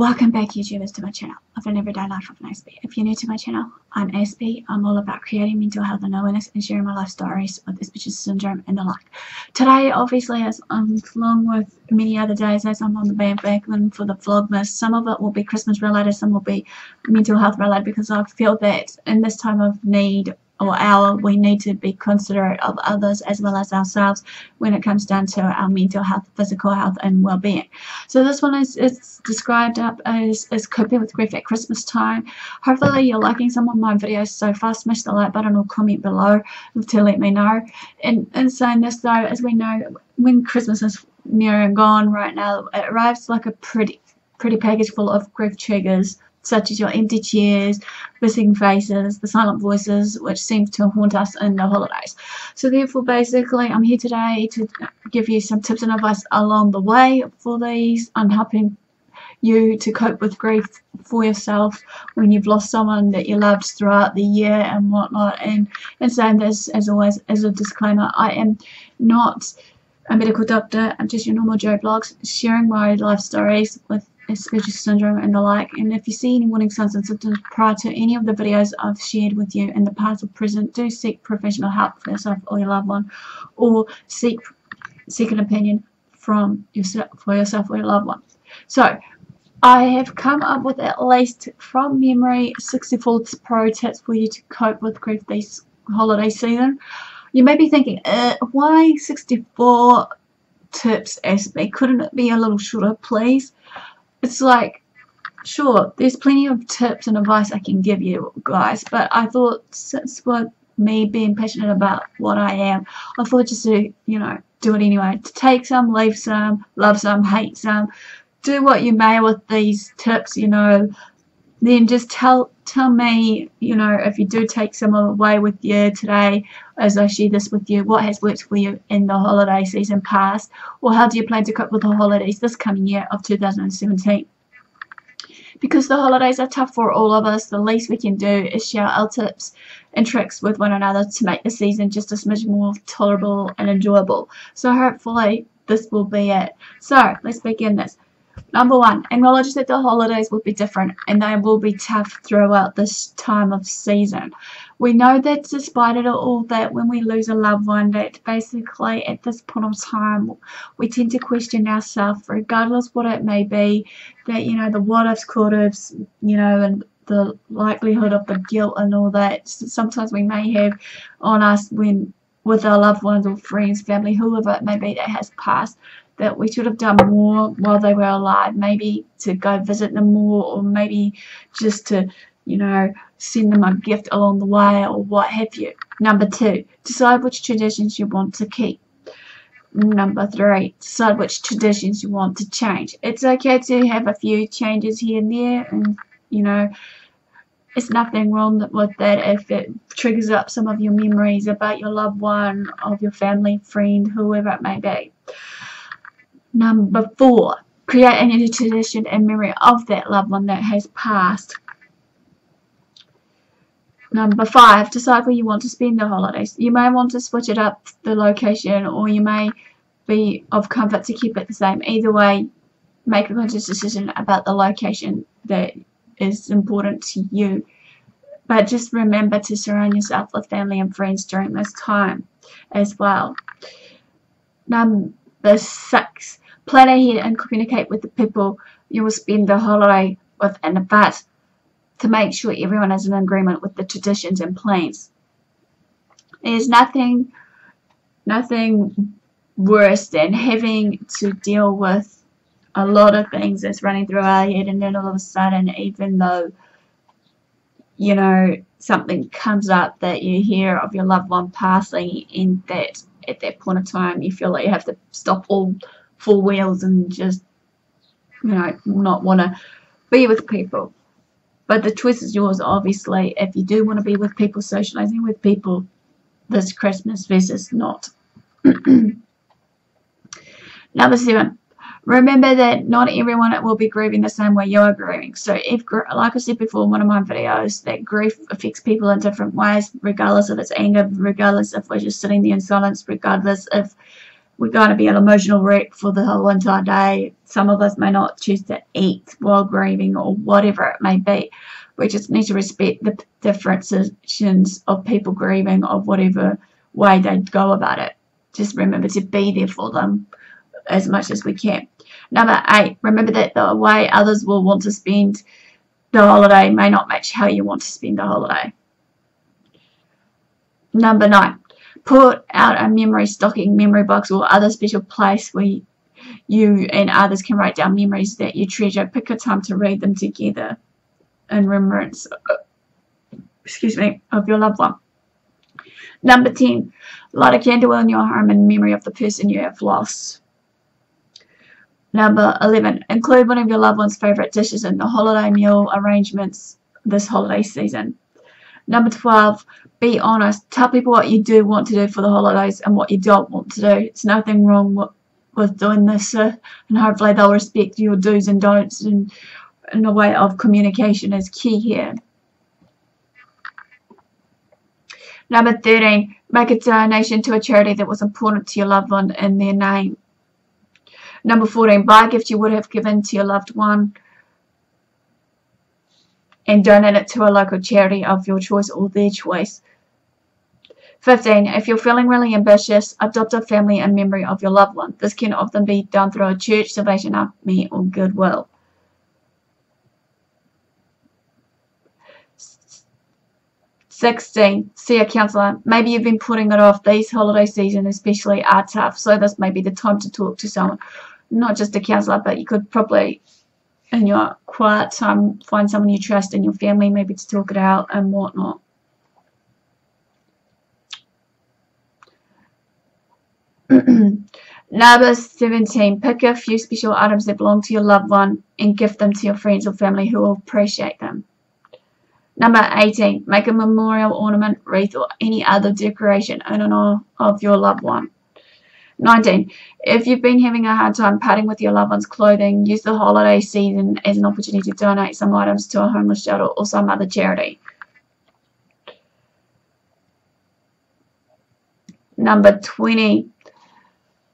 Welcome back, YouTubers, to my channel of an everyday life of an Aspie. If you're new to my channel, I'm Aspie. I'm all about creating mental health and awareness and sharing my life stories with Aspie syndrome and the like. Today, obviously, as along with many other days, as I'm on the bandwagon for the Vlogmas, some of it will be Christmas related, some will be mental health related, because I feel that in this time of need or hour, we need to be considerate of others as well as ourselves when it comes down to our mental health, physical health and well-being. So this one is described up as coping with grief at Christmas time. Hopefully you're liking some of my videos so far. Smash the like button or comment below to let me know. And in saying this though, as we know, when Christmas is near and gone right now, it arrives like a pretty package full of grief triggers, such as your empty chairs, missing faces, the silent voices, which seems to haunt us in the holidays. So therefore, basically, I'm here today to give you some tips and advice along the way for these. I'm helping you to cope with grief for yourself when you've lost someone that you loved throughout the year and whatnot. And saying this, as always, as a disclaimer, I am not a medical doctor. I'm just your normal Joe Blogs, sharing my life stories with Aspie syndrome and the like. And if you see any warning signs and symptoms prior to any of the videos I've shared with you in the past or present, do seek professional help for yourself or your loved one, or seek an opinion from yourself or your loved one. So I have come up with, at least from memory, 64 pro tips for you to cope with grief this holiday season. You may be thinking, why 64 tips, Aspie? Couldn't it be a little shorter, please? It's like, sure, there's plenty of tips and advice I can give you guys, but I thought, since what me being passionate about what I am, I thought just to, do it anyway. To take some, leave some, love some, hate some, do what you may with these tips, then just tell me, if you do take some away with you today, as I share this with you, what has worked for you in the holiday season past, or how do you plan to cope with the holidays this coming year of 2017? Because the holidays are tough for all of us, the least we can do is share our tips and tricks with one another to make the season just a smidge more tolerable and enjoyable. So hopefully this will be it. So let's begin this. Number one, acknowledge that the holidays will be different and they will be tough throughout this time of season. We know that despite it all, that when we lose a loved one, that basically at this point of time we tend to question ourselves, regardless what it may be, that the what ifs, could ifs, and the likelihood of the guilt and all that sometimes we may have on us when with our loved ones or friends, family, whoever it may be that has passed, that we should have done more while they were alive, maybe to go visit them more, or maybe just to, send them a gift along the way or what have you. Number two, decide which traditions you want to keep. Number three, decide which traditions you want to change. It's okay to have a few changes here and there, and, it's nothing wrong with that if it triggers up some of your memories about your loved one, of your family, friend, whoever it may be. Number four, create a new tradition in memory of that loved one that has passed. Number five, decide where you want to spend the holidays. You may want to switch it up, the location, or you may be of comfort to keep it the same. Either way, make a conscious decision about the location that is important to you. But just remember to surround yourself with family and friends during this time as well. Number six, plan ahead and communicate with the people you will spend the holiday with in advance to make sure everyone is in agreement with the traditions and plans. There's nothing worse than having to deal with a lot of things that's running through our head, and then all of a sudden, even though something comes up that you hear of your loved one passing, and that at that point of time you feel like you have to stop all four wheels and just not want to be with people. But the choice is yours, obviously, if you do want to be with people, socializing with people this Christmas versus not. Number seven, remember that not everyone will be grieving the same way you are grieving. So if, like I said before in one of my videos, that grief affects people in different ways, regardless if it's anger, regardless if we're just sitting there in silence, regardless if we're going to be an emotional wreck for the whole entire day. Some of us may not choose to eat while grieving or whatever it may be. We just need to respect the differences of people grieving of whatever way they go about it. Just remember to be there for them as much as we can. Number 8, remember that the way others will want to spend the holiday may not match how you want to spend the holiday. Number 9, put out a memory stocking, memory box, or other special place where you and others can write down memories that you treasure. Pick a time to read them together in remembrance, of your loved one. Number 10, light a candle in your home in memory of the person you have lost. Number 11, include one of your loved one's favourite dishes in the holiday meal arrangements this holiday season. Number 12, be honest. Tell people what you do want to do for the holidays and what you don't want to do. It's nothing wrong with doing this, and hopefully they'll respect your do's and don'ts, and a way of communication is key here. Number 13, make a donation to a charity that was important to your loved one in their name. Number 14, buy a gift you would have given to your loved one and donate it to a local charity of your choice or their choice. 15, if you're feeling really ambitious, adopt a family in memory of your loved one. This can often be done through a church, Salvation Army, or Goodwill. 16, see a counsellor. Maybe you've been putting it off. These holiday season especially are tough, so this may be the time to talk to someone, not just a counsellor, but you could probably in your quiet time find someone you trust in your family, maybe to talk it out and whatnot. Number 17, pick a few special items that belong to your loved one and gift them to your friends or family who will appreciate them. Number 18, make a memorial ornament, wreath, or any other decoration in honor of your loved one. 19, if you've been having a hard time parting with your loved one's clothing, use the holiday season as an opportunity to donate some items to a homeless shelter or some other charity. Number 20,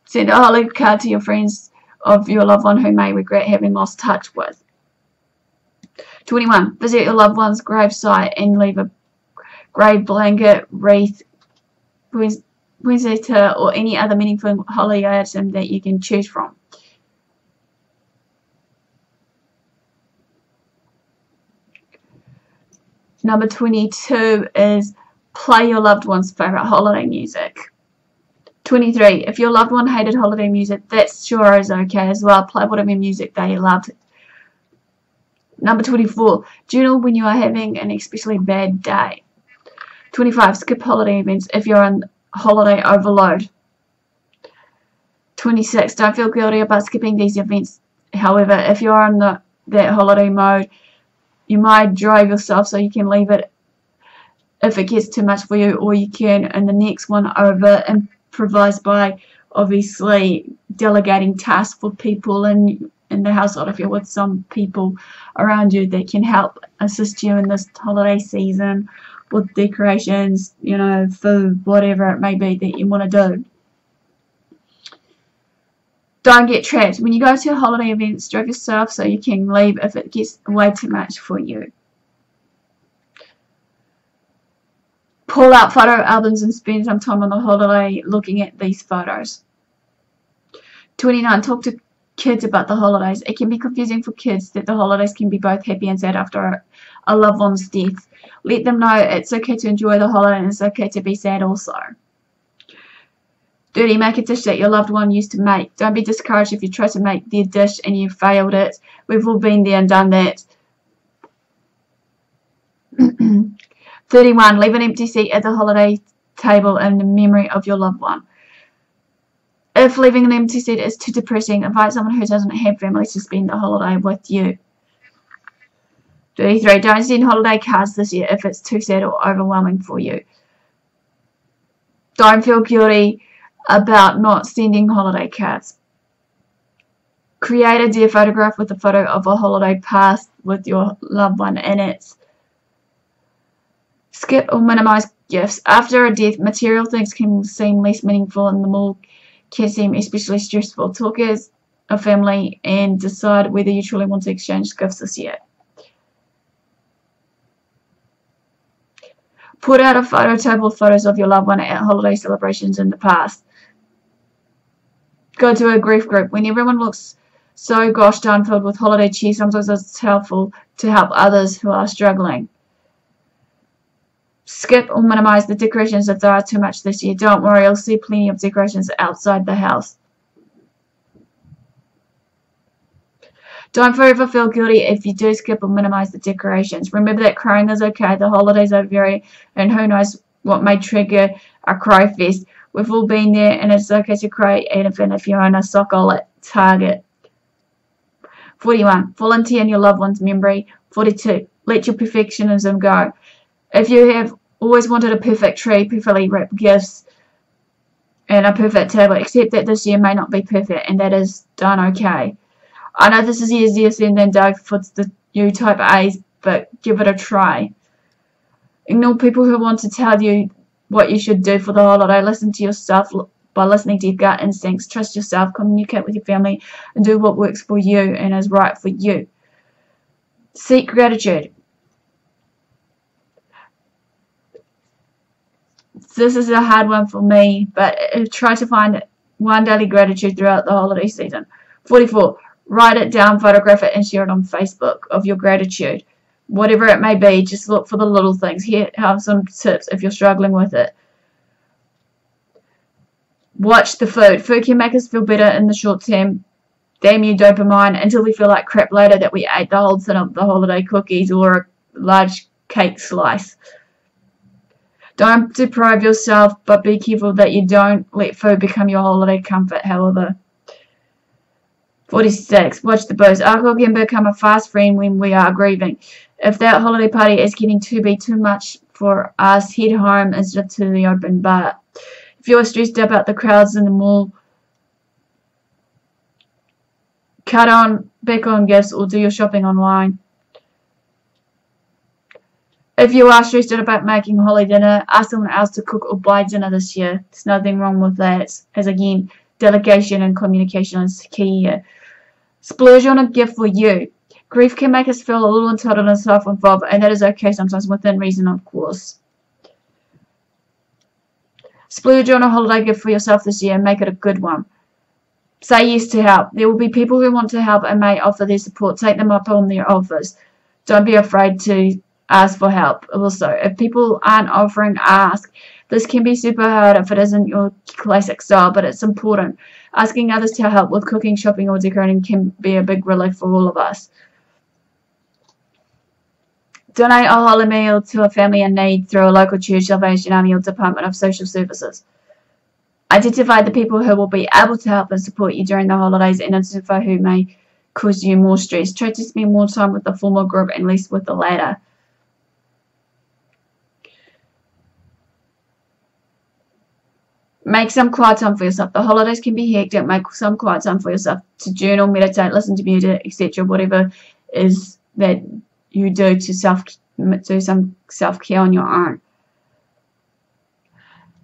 send a holiday card to your friends of your loved one who may regret having lost touch with. 21, visit your loved one's gravesite and leave a grave blanket, wreath, poinsettia, or any other meaningful holiday item that you can choose from. Number 22 is play your loved one's favourite holiday music. 23, if your loved one hated holiday music, that sure is okay as well. Play whatever music they loved. Number 24, journal when you are having an especially bad day. 25, skip holiday events if you're on holiday overload. 26, don't feel guilty about skipping these events. However, if you're on that holiday mode, you might drive yourself, so you can leave it if it gets too much for you, or you can in the next one over improvise by obviously delegating tasks for people in the household. If you're with some people around you that can help assist you in this holiday season with decorations, you know, food, whatever it may be that you want to do. Don't get trapped. When you go to holiday events, drive yourself so you can leave if it gets way too much for you. Pull out photo albums and spend some time on the holiday looking at these photos. 29. Talk to kids about the holidays. It can be confusing for kids that the holidays can be both happy and sad after a loved one's death. Let them know it's okay to enjoy the holiday and it's okay to be sad also. 30. Make a dish that your loved one used to make. Don't be discouraged if you try to make their dish and you failed it. We've all been there and done that. 31. Leave an empty seat at the holiday table in the memory of your loved one. If leaving an empty seat is too depressing, invite someone who doesn't have family to spend the holiday with you. 33. Don't send holiday cards this year if it's too sad or overwhelming for you. Don't feel guilty about not sending holiday cards. Create a dear photograph with a photo of a holiday past with your loved one in it. Skip or minimize gifts. After a death, material things can seem less meaningful and the more can seem especially stressful. Talk as a family and decide whether you truly want to exchange gifts this year. Put out a photo table of photos of your loved one at holiday celebrations in the past. Go to a grief group. When everyone looks so gosh darn filled with holiday cheer, sometimes it's helpful to help others who are struggling. Skip or minimize the decorations if there are too much this year. Don't worry, you'll see plenty of decorations outside the house. Don't forever feel guilty if you do skip or minimize the decorations. Remember that crying is okay. The holidays are and who knows what may trigger a cry fest. We've all been there, and it's okay to cry even if you're in a sock hole at Target. 41. Volunteer in your loved one's memory. 42. Let your perfectionism go. If you have always wanted a perfect tree, perfectly wrapped gifts, and a perfect table, accept that this year may not be perfect, and that is done okay. I know this is easier said than done for the new type A's, but give it a try. Ignore people who want to tell you what you should do for the holiday. Listen to yourself by listening to your gut instincts. Trust yourself, communicate with your family, and do what works for you and is right for you. Seek gratitude. This is a hard one for me, but try to find one daily gratitude throughout the holiday season. 44. Write it down, photograph it, and share it on Facebook of your gratitude. Whatever it may be, just look for the little things. Here have some tips if you're struggling with it. Watch the food. Food can make us feel better in the short term. Damn you dopamine until we feel like crap later that we ate the whole tin of the holiday cookies or a large cake slice. Don't deprive yourself, but be careful that you don't let food become your holiday comfort, however. 46. Watch the booze. Alcohol can become a fast friend when we are grieving. If that holiday party is getting to be too much for us, head home instead of to the open bar. If you are stressed about the crowds in the mall, cut back on gifts or do your shopping online. If you are stressed out about making holiday dinner, ask someone else to cook or buy dinner this year. There's nothing wrong with that, as again, delegation and communication is key here. Splurge on a gift for you. Grief can make us feel a little entitled and self-involved, and that is okay sometimes within reason, of course. Splurge on a holiday gift for yourself this year and make it a good one. Say yes to help. There will be people who want to help and may offer their support. Take them up on their offers. Don't be afraid to ask for help. Also, if people aren't offering, ask. This can be super hard if it isn't your classic style, but it's important. Asking others to help with cooking, shopping, or decorating can be a big relief for all of us. Donate a holiday meal to a family in need through a local church, Salvation Army, or Department of Social Services. Identify the people who will be able to help and support you during the holidays and identify who may cause you more stress. Try to spend more time with the former group and less with the latter. Make some quiet time for yourself. The holidays can be hectic. Make some quiet time for yourself to journal, meditate, listen to music, etc. Whatever is that you do to do some self-care on your own.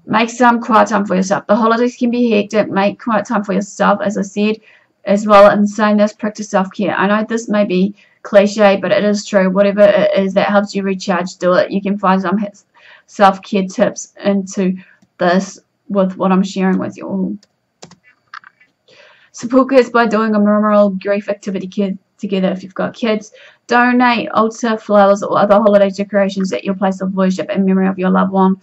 Make some quiet time for yourself. The holidays can be hectic. Make quiet time for yourself, as I said, as well. In saying this, practice self-care. I know this may be cliche, but it is true. Whatever it is that helps you recharge, do it. You can find some self-care tips into this with what I'm sharing with you all. Support kids by doing a memorial grief activity together if you've got kids. Donate altar flowers or other holiday decorations at your place of worship in memory of your loved one.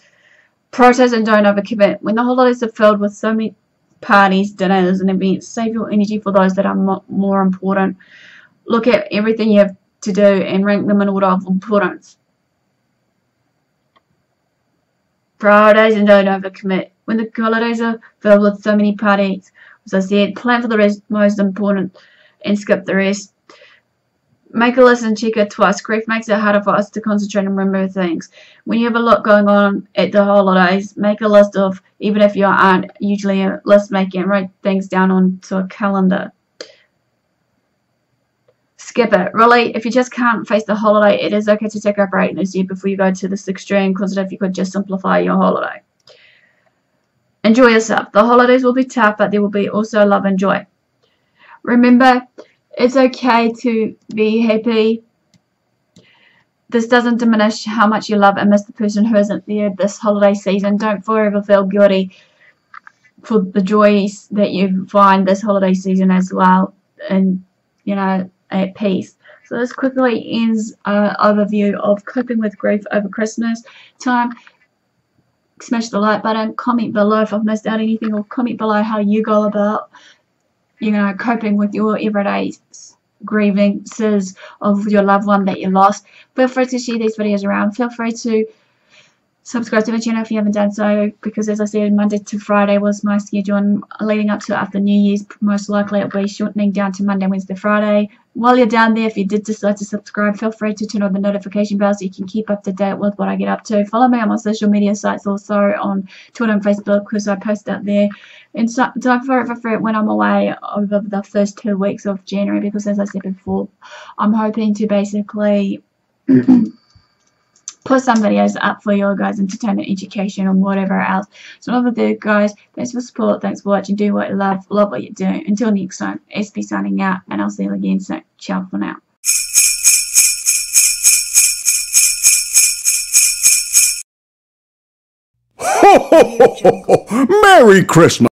Prioritize and don't overcommit. When the holidays are filled with so many parties, dinners, and events, save your energy for those that are more important. Look at everything you have to do and rank them in order of importance. Prioritize and don't overcommit. When the holidays are filled with so many parties, as I said, plan for the most important and skip the rest. Make a list and check it twice. Grief makes it harder for us to concentrate and remember things. When you have a lot going on at the holidays, make a list of, even if you aren't usually a list maker, and write things down onto a calendar. Skip it. Really, if you just can't face the holiday, it is okay to take a break this year before you go to this extreme. Consider if you could just simplify your holiday. Enjoy yourself. The holidays will be tough, but there will be also love and joy. Remember, it's okay to be happy. This doesn't diminish how much you love and miss the person who isn't there this holiday season. Don't forever feel guilty for the joys that you find this holiday season as well, and at peace. So this quickly ends an overview of coping with grief over Christmas time. Smash the like button, comment below if I've missed out anything, or comment below how you go about coping with your everyday grievances of your loved one that you lost. Feel free to share these videos around. Feel free to subscribe to my channel if you haven't done so, because as I said, Monday to Friday was my schedule, and leading up to after New Year's, most likely it'll be shortening down to Monday, Wednesday, Friday. While you're down there, if you did decide to subscribe, feel free to turn on the notification bell so you can keep up to date with what I get up to. Follow me on my social media sites, also on Twitter and Facebook, because I post out there. And so don't forget when I'm away over the first 2 weeks of January, because as I said before, I'm hoping to basically put some videos up for your guys' entertainment, education, and whatever else. So over there, guys, thanks for support, thanks for watching, do what you love what you're doing. Until next time, Aspie signing out, and I'll see you again soon. Ciao for now. Ho, ho, ho, ho, ho. Merry Christmas!